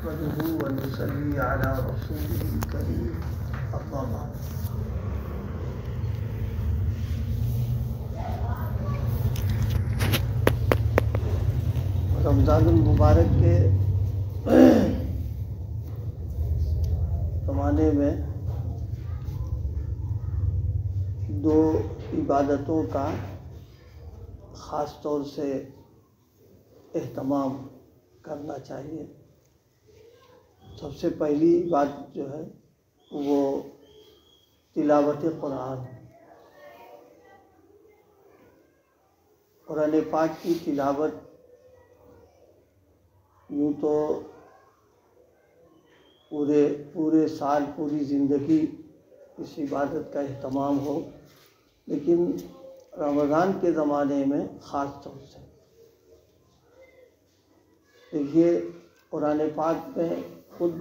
نحمده ونصلي على رسوله الكريم اما بعد۔ رمضان المبارک کے زمانے میں دو عبادتوں کا خاص طور سے اہتمام کرنا چاہیے۔ سب سے پہلی بات جو ہے وہ تلاوت قرآن۔ قرآن پاک کی تلاوت یوں تو پورے سال پوری زندگی اس عبادت کا اہتمام ہو، لیکن رمضان کے زمانے میں خاص طور سے دیکھیے، قرآن پاک میں خود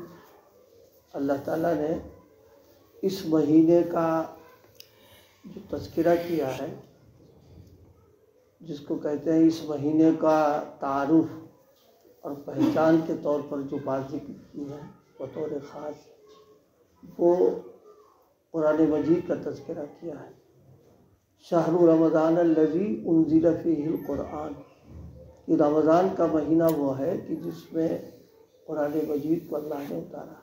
اللہ تعالیٰ نے اس مہینے کا جو تذکرہ کیا ہے، جس کو کہتے ہیں اس مہینے کا تعارف اور پہچان کے طور پر جو بات ذکر کی ہے بطور خاص، وہ قرآن مجید کا تذکرہ کیا ہے۔ شہر رمضان الذی انزل فیہ القرآن، کہ رمضان کا مہینہ وہ ہے کہ جس میں قرآن مجید کو اللہ نے اتارا۔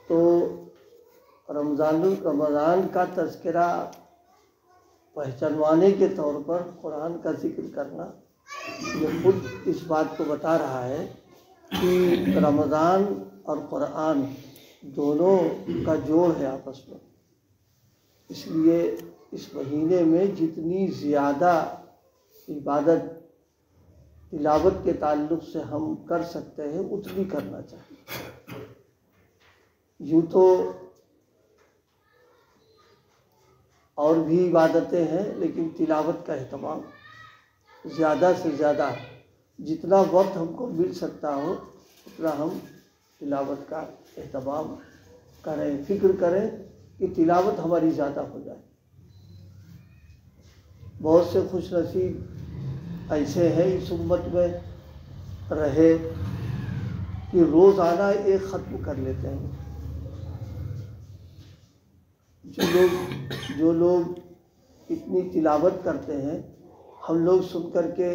تو رمضان کا تذکرہ پہچانوانے کے طور پر قرآن کا ذکر کرنا، یہ خود اس بات کو بتا رہا ہے کہ رمضان اور قرآن دونوں کا جوڑ ہے آپس میں۔ اس لیے اس مہینے میں جتنی زیادہ عبادت تلاوت کے تعلق سے ہم کر سکتے ہیں اتنی کرنا چاہیے۔ یوں تو اور بھی عبادتیں ہیں، لیکن تلاوت کا اہتمام زیادہ سے زیادہ جتنا وقت ہم کو مل سکتا ہو اتنا ہم تلاوت کا اہتمام کریں، فکر کریں کہ تلاوت ہماری زیادہ ہو جائے۔ بہت سے خوش نصیب ایسے ہیں اس امت میں رہے کہ روزانہ ایک ختم کر لیتے ہیں۔ جو لوگ اتنی تلاوت کرتے ہیں، ہم لوگ سن کر کے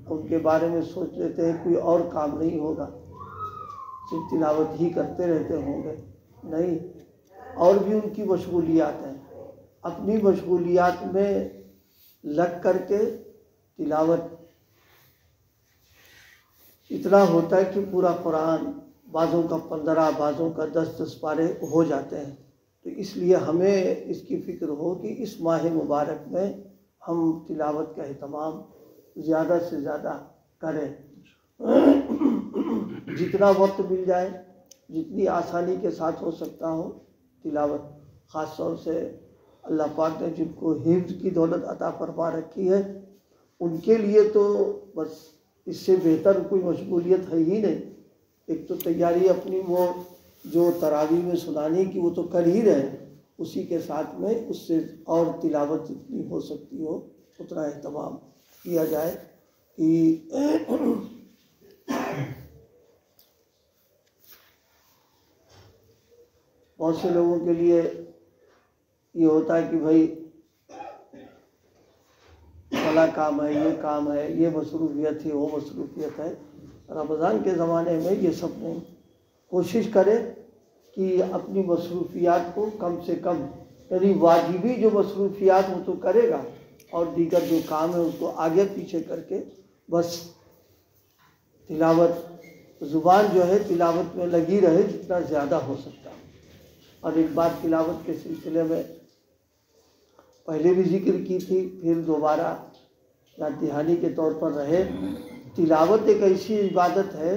ان کے بارے میں سوچ لیتے ہیں کوئی اور کام نہیں ہوگا، صرف تلاوت ہی کرتے رہتے ہوں گے۔ نہیں، اور بھی ان کی مشغولیات ہیں۔ اپنی مشغولیات میں لگ کر کے تلاوت اتنا ہوتا ہے کہ پورا قرآن بعضوں کا 15، بعضوں کا 10 پارے ہو جاتے ہیں۔ تو اس لیے ہمیں اس کی فکر ہو کہ اس ماہ مبارک میں ہم تلاوت کا اہتمام زیادہ سے زیادہ کریں۔ جتنا وقت مل جائے، جتنی آسانی کے ساتھ ہو سکتا ہو تلاوت، خاص طور سے اللہ پاک نے جن کو حفظ کی دولت عطا فرما رکھی ہے ان کے لیے تو بس اس سے بہتر کوئی مشغولیت ہے ہی نہیں۔ ایک تو تیاری اپنی وہ جو تراویح میں سنانے کی وہ تو کر ہی رہے، اسی کے ساتھ میں اس سے اور تلاوت جتنی ہو سکتی ہو اتنا اہتمام کیا جائے کہ بہت سے لوگوں کے لیے یہ ہوتا ہے کہ بھائی فلاں کام ہے، یہ کام ہے، یہ مصروفیت ہے، وہ مصروفیت ہے۔ رمضان کے زمانے میں یہ سب نہیں۔ کوشش کرے کہ اپنی مصروفیات کو کم سے کم، یعنی واجبی جو مصروفیات وہ تو کرے گا، اور دیگر جو کام ہے اس کو آگے پیچھے کر کے بس تلاوت، زبان جو ہے تلاوت میں لگی رہے جتنا زیادہ ہو سکتا ہے۔ اور ایک بات تلاوت کے سلسلے میں پہلے بھی ذکر کی تھی، پھر دوبارہ یاد دہانی کے طور پر رہے۔ تلاوت ایک ایسی عبادت ہے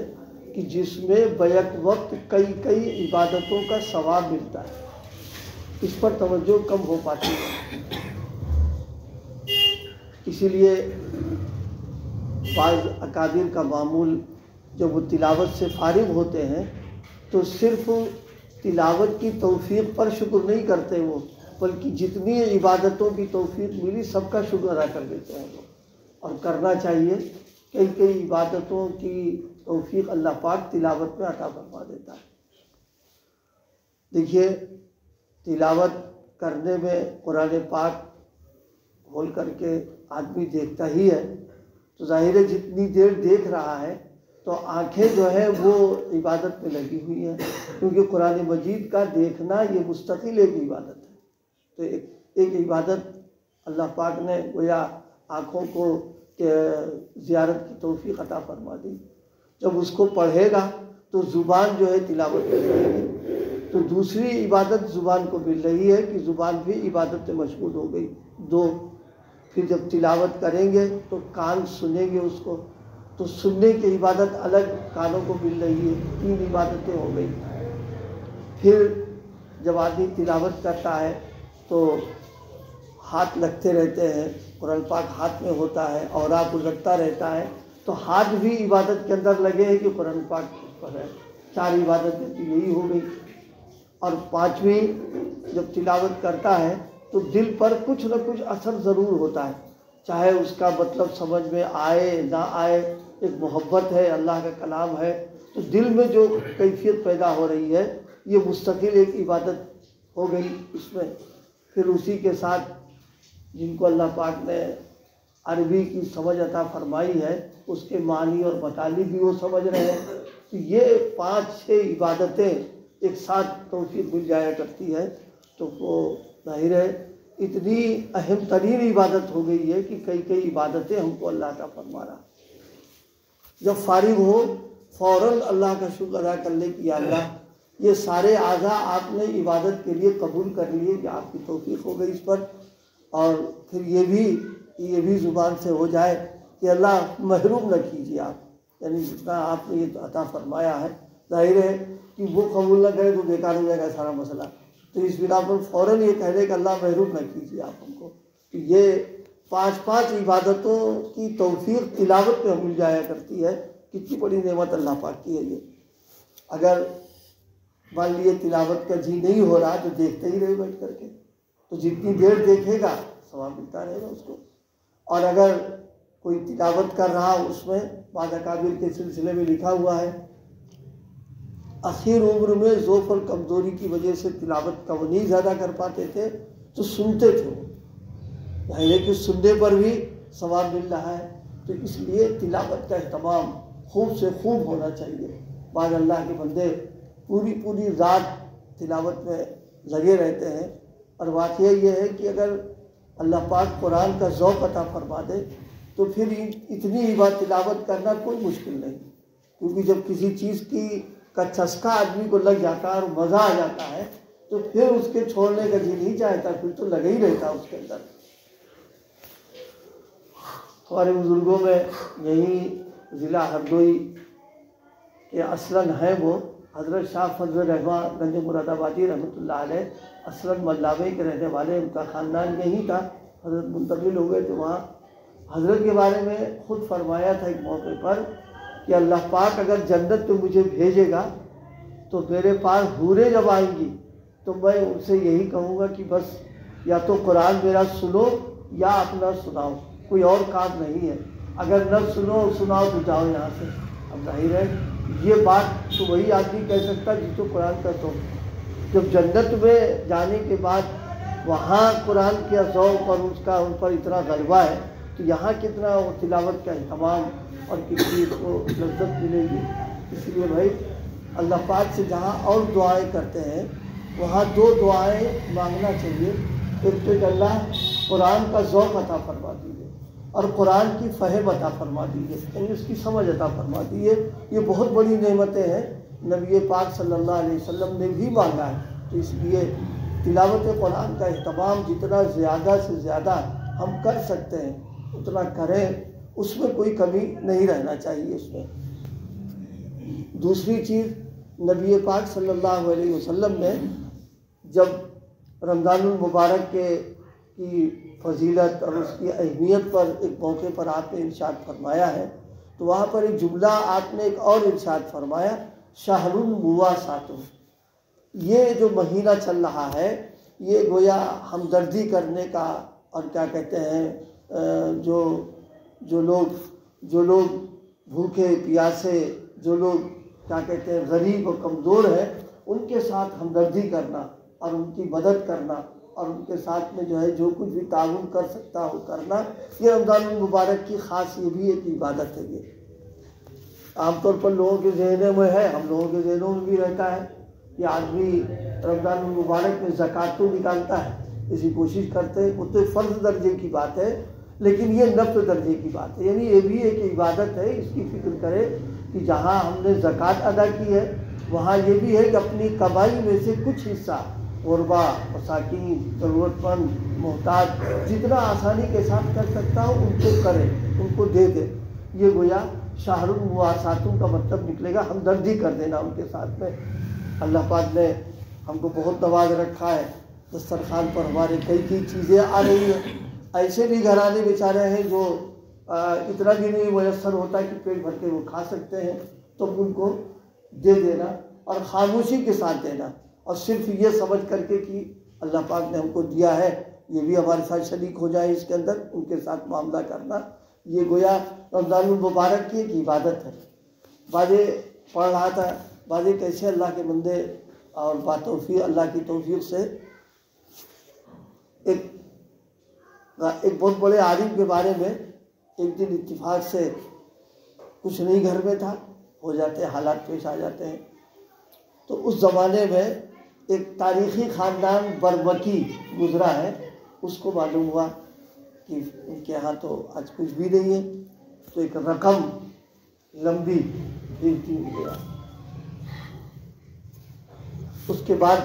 کہ جس میں بیک وقت کئی عبادتوں کا ثواب ملتا ہے۔ اس پر توجہ کم ہو پاتی ہے، اسی لیے بعض اکابر کا معمول جب وہ تلاوت سے فارغ ہوتے ہیں تو صرف تلاوت کی توفیق پر شکر نہیں کرتے وہ، بلکہ جتنی عبادتوں کی توفیق ملی سب کا شکر ادا کر دیتے ہیں وہ۔ اور کرنا چاہیے، کئی عبادتوں کی توفیق اللہ پاک تلاوت میں عطا فرما دیتا ہے۔ دیکھیے تلاوت کرنے میں قرآن پاک کھول کر کے آدمی دیکھتا ہی ہے، تو ظاہر ہے جتنی دیر دیکھ رہا ہے تو آنکھیں جو ہے وہ عبادت میں لگی ہوئی ہیں، کیونکہ قرآن مجید کا دیکھنا یہ مستقل ایک عبادت ہے۔ تو ایک عبادت اللہ پاک نے گویا آنکھوں کو زیارت کی توفیق عطا فرما دی۔ جب اس کو پڑھے گا تو زبان جو ہے تلاوت کر رہے گی، تو دوسری عبادت زبان کو مل رہی ہے کہ زبان بھی عبادت میں مشغول ہو گئی۔ دو، پھر جب تلاوت کریں گے تو کان سنیں گے اس کو، تو سننے کی عبادت الگ کانوں کو مل رہی ہے، تین عبادتیں ہو گئی۔ پھر جب آدمی تلاوت کرتا ہے تو ہاتھ لگتے رہتے ہیں، قرآن پاک ہاتھ میں ہوتا ہے، اوراق گزرتا رہتا ہے، تو ہاتھ بھی عبادت کے اندر لگے ہیں کہ قرآن پاک اس پر ہے۔ چار عبادتیں تو یہی ہو گئی۔ اور پانچویں، جب تلاوت کرتا ہے تو دل پر کچھ نہ کچھ اثر ضرور ہوتا ہے، چاہے اس کا مطلب سمجھ میں آئے نہ آئے، ایک محبت ہے، اللہ کا کلام ہے، تو دل میں جو کیفیت پیدا ہو رہی ہے یہ مستقل ایک عبادت ہو گئی اس میں۔ پھر اسی کے ساتھ جن کو اللہ پاک نے عربی کی سمجھ عطا فرمائی ہے اس کے معنی اور مطالب بھی وہ سمجھ رہے ہیں، تو یہ 5-6 عبادتیں ایک ساتھ توفیق مل جایا کرتی ہے، تو وہ ظاہر ہے اتنی اہم ترین عبادت ہو گئی ہے کہ کئی عبادتیں ہم کو اللہ کا فرما رہا۔ جب فارغ ہو فوراً اللہ کا شکر ادا کر لے کہ یا اللہ یہ سارے اعضاء آپ نے عبادت کے لیے قبول کر لیے کہ آپ کی توفیق ہو گئی اس پر، اور پھر یہ بھی زبان سے ہو جائے کہ اللہ محروم نہ کیجیے آپ، یعنی جتنا آپ نے یہ عطا فرمایا ہے، ظاہر ہے کہ وہ قبول نہ کرے تو بیکار ہو جائے گا سارا مسئلہ، تو اس بنا پر فوراً یہ کہہ دے کہ اللہ محروم نہ کیجیے آپ ہم کو۔ تو یہ 5 عبادتوں کی توفیق تلاوت میں مل جایا کرتی ہے، کتنی بڑی نعمت اللہ پاک کی ہے یہ۔ اگر مان لیے تلاوت کا جی نہیں ہو رہا تو دیکھتے ہی رہے بیٹھ کر کے، تو جتنی دیر دیکھے گا ثواب ملتا رہے گا اس کو۔ اور اگر کوئی تلاوت کر رہا اس میں بعض اکابر کے سلسلے میں لکھا ہوا ہے اخیر عمر میں ضعف اور کمزوری کی وجہ سے تلاوت کا وہ نہیں زیادہ کر پاتے تھے تو سنتے تھے وہ، لیکن سننے پر بھی ثواب مل رہا ہے، تو اس لیے تلاوت کا اہتمام خوب سے خوب ہونا چاہیے۔ بعض اللہ کے بندے پوری رات تلاوت میں لگے رہتے ہیں، اور واقعہ یہ ہے کہ اگر اللہ پاک قرآن کا ذوق عطا فرما دے تو پھر اتنی عبادت تلاوت کرنا کوئی مشکل نہیں، کیونکہ جب کسی چیز کا چسکا آدمی کو لگ جاتا ہے اور مزہ آ جاتا ہے تو پھر اس کے چھوڑنے کا جی نہیں چاہتا، پھر تو لگا ہی رہتا اس کے اندر۔ ہمارے بزرگوں میں یہی ضلع ہردوئی کے اصلاً ہیں وہ حضرت شاہ فضل الرحمٰن گنج مراد آبادی رحمۃ اللہ علیہ، اصلاً ملاوی کے رہنے والے، ان کا خاندان یہی تھا، حضرت منتقل ہو گئے تھے وہاں۔ حضرت کے بارے میں خود فرمایا تھا ایک موقع پر کہ اللہ پاک اگر جنت میں مجھے بھیجے گا تو میرے پاس حوریں جب آئیں گی تو میں ان سے یہی کہوں گا کہ بس یا تو قرآن میرا سنو یا اپنا سناؤ، کوئی اور کام نہیں ہے، اگر نہ سنو سناؤ تو جاؤ یہاں سے۔ اب ظاہر ہے یہ بات تو وہی آدمی کہہ سکتا جس کو قرآن کا ذوق، جب جنت میں جانے کے بعد وہاں قرآن کا ذوق اور اس کا ان پر اتنا غلبہ ہے تو یہاں کتنا وہ تلاوت کا اہتمام اور کتنی اس کو لذت ملے گی۔ اس لیے بھائی اللہ پاک سے جہاں اور دعائیں کرتے ہیں وہاں 2 دعائیں مانگنا چاہیے، ایک تو کہ اللہ قرآن کا ذوق عطا فرما دیجیے اور قرآن کی فہم عطا فرما دیجیے، یعنی اس کی سمجھ عطا فرما دیجیے، یہ بہت بڑی نعمتیں ہیں، نبی پاک صلی اللہ علیہ وسلم نے بھی مانگا ہے۔ تو اس لیے تلاوت قرآن کا اہتمام جتنا زیادہ سے زیادہ ہم کر سکتے ہیں اتنا کریں، اس میں کوئی کمی نہیں رہنا چاہیے اس میں۔ دوسری چیز، نبی پاک صلی اللہ علیہ وسلم نے جب رمضان المبارک کی فضیلت اور اس کی اہمیت پر ایک موقع پر آپ نے ارشاد فرمایا ہے، تو وہاں پر ایک جملہ آپ نے ایک اور ارشاد فرمایا، شہر المواسات، یہ جو مہینہ چل رہا ہے یہ گویا ہمدردی کرنے کا، اور کیا کہتے ہیں جو لوگ بھوکے پیاسے جو لوگ کیا کہتے ہیں غریب اور کمزور ہیں ان کے ساتھ ہمدردی کرنا اور ان کی مدد کرنا اور ان کے ساتھ میں جو ہے جو کچھ بھی تعاون کر سکتا ہو کرنا، یہ رمضان المبارک کی خاص یہ بھی ایک عبادت ہے۔ یہ عام طور پر لوگوں کے ذہنوں میں ہے، ہم لوگوں کے ذہنوں میں بھی رہتا ہے کہ آدمی رمضان المبارک میں زکوٰۃ تو نکالتا ہے، اسی کوشش کرتے ہیں، وہ تو فرض درجے کی بات ہے، لیکن یہ نفل درجے کی بات ہے، یعنی یہ بھی ایک عبادت ہے۔ اس کی فکر کرے کہ جہاں ہم نے زکوٰۃ ادا کی ہے وہاں یہ بھی ہے کہ اپنی کمائی میں سے کچھ حصہ غربا، مساکین، ضرورت مند، محتاج جتنا آسانی کے ساتھ کر سکتا ہو ان کو کرے، ان کو دے دے۔ یہ گویا شہر المواساتوں کا مطلب نکلے گا، ہمدردی کر دینا ان کے ساتھ میں۔ اللہ پاک نے ہم کو بہت نواز رکھا ہے، دسترخوان پر ہمارے کئی چیزیں آ رہی ہیں۔ ایسے بھی گھرانے بیچارے ہیں جو اتنا بھی نہیں میسر ہوتا کہ پیٹ بھر کے وہ کھا سکتے ہیں، تو ان کو دے دینا اور خاموشی کے ساتھ دینا، اور صرف یہ سمجھ کر کے کہ اللہ پاک نے ہم کو دیا ہے، یہ بھی ہمارے ساتھ شریک ہو جائے اس کے اندر، ان کے ساتھ معاملہ کرنا، یہ گویا رمضان المبارک کی ایک عبادت ہے۔ بعضے پڑھ رہا تھا، بعضے کیسے اللہ کے بندے اور باتوفیق اللہ کی توفیق سے ایک بہت بڑے عالم کے بارے میں ایک دن اتفاق سے کچھ نہیں گھر میں تھا، ہو جاتے حالات پیش آ جاتے ہیں، تو اس زمانے میں ایک تاریخی خاندان برمکی گزرا ہے، اس کو معلوم ہوا کہ ان کے ہاں تو آج کچھ بھی نہیں ہے، تو ایک رقم لمبی بھیجتی گیا۔ اس کے بعد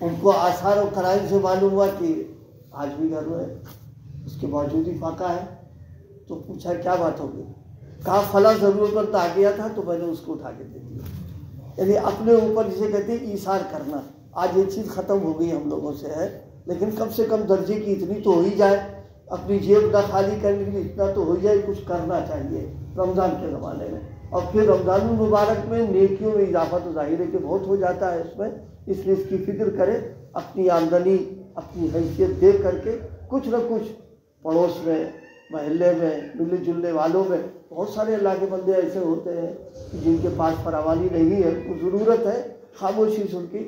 ان کو آثار و قرائن سے معلوم ہوا کہ آج بھی گھر میں اس کے باوجود ہی فاقہ ہے، تو پوچھا کیا بات ہوگی؟ کہا فلاں ضرورت مند آ گیا تھا تو میں نے اس کو اٹھا کے دے دیا۔ یعنی اپنے اوپر جسے کہتے ہیں ایثار کرنا، آج یہ چیز ختم ہو گئی ہم لوگوں سے ہے، لیکن کم سے کم درجے کی اتنی تو ہو ہی جائے، اپنی جیب نہ خالی کرنے کے لیے اتنا تو ہو جائے، کچھ کرنا چاہیے رمضان کے زمانے میں۔ اور پھر رمضان المبارک میں نیکیوں میں اضافہ تو ظاہر ہے کہ بہت ہو جاتا ہے اس میں، اس لیے اس کی فکر کرے، اپنی آمدنی اپنی حیثیت دیکھ کر کے کچھ نہ کچھ پڑوس میں، محلے میں، ملنے جلنے والوں میں بہت سارے اللہ کے بندے ایسے ہوتے ہیں جن کے پاس فراوانی نہیں ہے، کو ضرورت ہے، خاموشی سے ان کی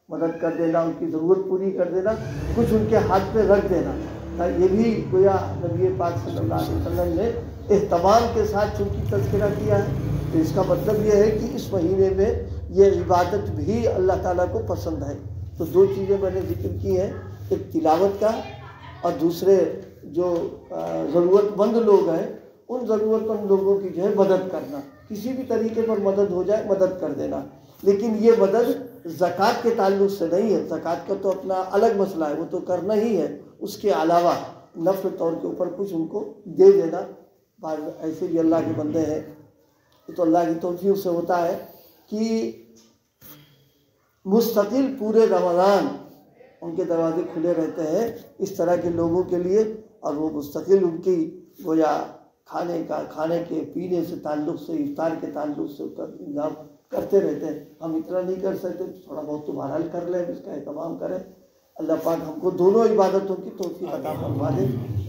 مدد کر دینا، ان کی ضرورت پوری کر دینا، کچھ ان کے ہاتھ پہ رکھ دینا۔ یہ بھی گویا نبی پاک صلی اللہ علیہ وسلم نے اہتمام کے ساتھ چونکہ تذکرہ کیا ہے، تو اس کا مطلب یہ ہے کہ اس مہینے میں یہ عبادت بھی اللہ تعالیٰ کو پسند ہے۔ تو دو چیزیں میں نے ذکر کی ہیں، ایک تلاوت کا اور دوسرے جو ضرورت مند لوگ ہیں ان ضرورت مند لوگوں کی جو ہے مدد کرنا، کسی بھی طریقے پر مدد ہو جائے مدد کر دینا، لیکن یہ مدد زکوٰۃ کے تعلق سے نہیں ہے، زکوٰۃ کا تو اپنا الگ مسئلہ ہے، وہ تو کرنا ہی ہے، اس کے علاوہ نفل طور کے اوپر کچھ ان کو دے دینا۔ بعض ایسے بھی اللہ کے بندے ہیں، تو اللہ کی توفیق سے ہوتا ہے کہ مستقل پورے رمضان ان کے دروازے کھلے رہتے ہیں اس طرح کے لوگوں کے لیے، اور وہ مستقل ان کی گویا کھانے کے پینے سے تعلق سے، افطار کے تعلق سے کا انتظام کرتے رہتے ہیں۔ ہم اتنا نہیں کر سکتے، تھوڑا بہت تو بہرحال کر لیں، اس کا اہتمام کریں۔ اللہ پاک ہم کو دونوں عبادتوں کی توفیق عطا فرما دے،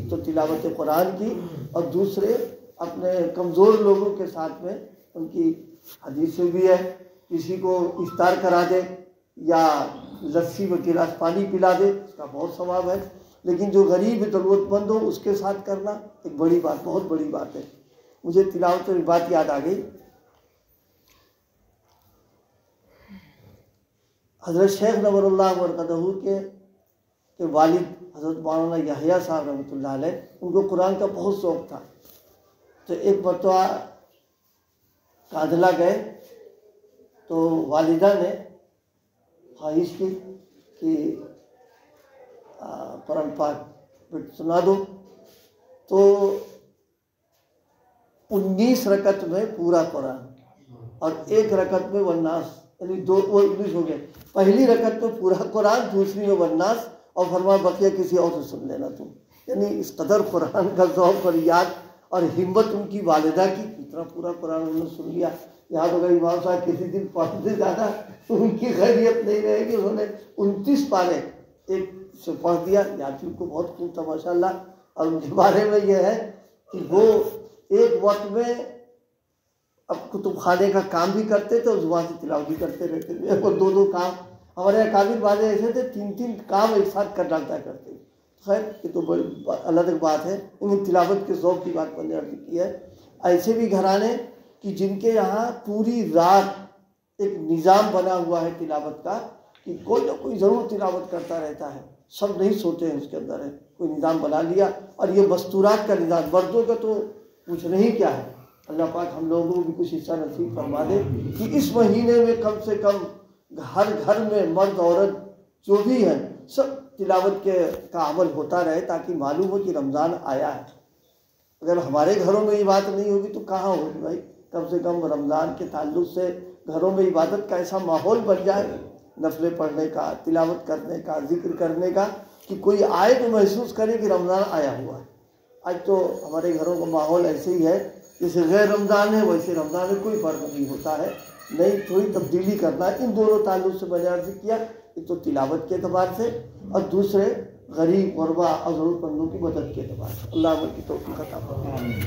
تو تلاوت قرآن کی اور دوسرے اپنے کمزور لوگوں کے ساتھ میں ان کی حدیث سے بھی ہے، کسی کو افطار کرا دے یا لسی و گلاس پانی پلا دے، اس کا بہت ثواب ہے، لیکن جو غریب ضرورت مند ہو اس کے ساتھ کرنا ایک بڑی بات، بہت بڑی بات ہے۔ مجھے تلاوت کی بات یاد آ گئی، حضرت شیخ نور اللہ برکتہ کے والد حضرت مولانا یحییٰ صاحب رحمۃ اللہ علیہ، ان کو قرآن کا بہت شوق تھا، تو ایک مرتبہ کاندھلا گئے تو والدہ نے خواہش کی کہ قرآن پاک سنا دو، تو 19 رکعت میں پورا قرآن اور ایک رکعت میں والناس، یعنی وہ 19 ہو گئے، پہلی رکعت میں پورا قرآن، دوسری میں والناس، اور فرمایا بقیہ کسی اور سے سن لینا تم۔ یعنی اس قدر قرآن کا ذوق اور یاد اور ہمت ان کی والدہ کی، اتنا پورا قرآن انہوں نے سن لیا۔ یہاں اگر امام صاحب کسی دن پڑھتے زیادہ ان کی خیریت نہیں رہے گی، انہوں نے 29 پارے ایک سے پڑھ دیا، یاد ان کو بہت خوب تھا ماشاءاللہ۔ اور ان کے بارے میں یہ ہے کہ وہ ایک وقت میں اب کتب خانے کا کام بھی کرتے تھے اور زبان سے تلاوت بھی کرتے رہتے تھے، اور دو کام ہمارے اکابر والے ایسے تھے، تین کام ایک ساتھ کر ڈالتا کرتے تھے۔ خیر یہ تو بڑی الگ بات ہے، لیکن تلاوت کے ذوق کی بات میں نے عرض کی ہے۔ ایسے بھی گھرانے کہ جن کے یہاں پوری رات ایک نظام بنا ہوا ہے تلاوت کا، کہ کوئی نہ کوئی ضرور تلاوت کرتا رہتا ہے، سب نہیں سوتے ہیں، اس کے اندر ہے کوئی نظام بنا لیا۔ اور یہ مستورات کا نظام، مردوں کا تو پوچھنا ہی کیا ہے۔ اللہ پاک ہم لوگوں کو بھی کچھ حصہ نصیب فرما دے کہ اس مہینے میں کم سے کم ہر گھر میں مرد عورت جو بھی ہیں سب تلاوت کا عمل ہوتا رہے، تاکہ معلوم ہو کہ رمضان آیا ہے۔ اگر ہمارے گھروں میں یہ بات نہیں ہوگی تو کہاں ہوگی بھائی؟ کم سے کم رمضان کے تعلق سے گھروں میں عبادت کا ایسا ماحول بن جائے، نفلیں پڑھنے کا، تلاوت کرنے کا، ذکر کرنے کا، کہ کوئی آئے تو محسوس کرے کہ رمضان آیا ہوا ہے۔ آج تو ہمارے گھروں کا ماحول ایسے ہی ہے جیسے غیر رمضان ہے ویسے رمضان میں کوئی فرق نہیں ہوتا ہے، نہیں تھوڑی تبدیلی کرنا ہے۔ ان دونوں تعلق سے میں نے عرض کیا، ایک تو تلاوت کے اعتبار سے، اور دوسرے غریب غربا اور ضرورت مندوں کی مدد کے اعتبار سے۔ اللہ عمل کی توفیق عطا فرمائے۔